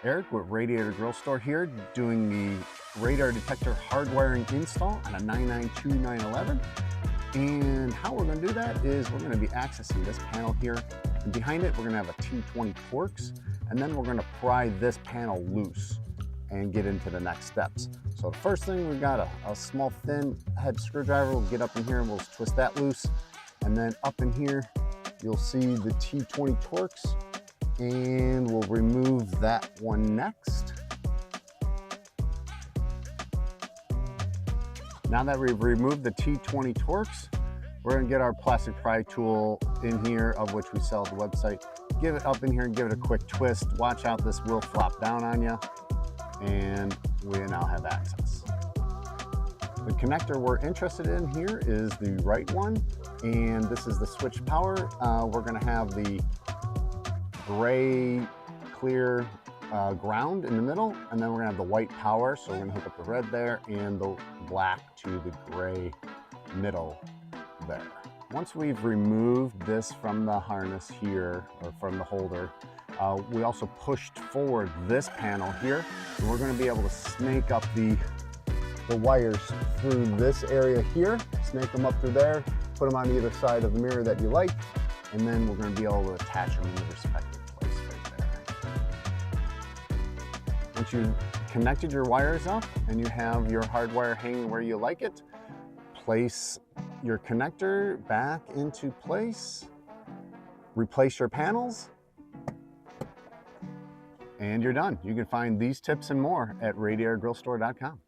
Eric with Radiator Grill Store here, doing the radar detector hardwiring install on a 992-911. And how we're going to do that is we're going to be accessing this panel here, and behind it we're going to have a T20 Torx, and then we're going to pry this panel loose and get into the next steps. So the first thing, we've got a small thin head screwdriver. We'll get up in here and we'll twist that loose, and then up in here you'll see the T20 Torx, and we'll remove that one next. Now that we've removed the T20 Torx, we're going to get our plastic pry tool in here, of which we sell at the website. Give it up in here and give it a quick twist. Watch out, this will flop down on you, and we now have access. The connector we're interested in here is the right one, and this is the switch power. We're going to have the gray clear ground in the middle, and then we're gonna have the white power. So we're gonna hook up the red there and the black to the gray middle there. Once we've removed this from the harness here, or from the holder, we also pushed forward this panel here, and we're gonna be able to snake up the wires through this area here, snake them up through there, put them on either side of the mirror that you like, and then we're going to be able to attach them in the respective place right there. Once you've connected your wires up and you have your hardwire hanging where you like it, place your connector back into place, replace your panels, and you're done. You can find these tips and more at radiatorgrillstore.com.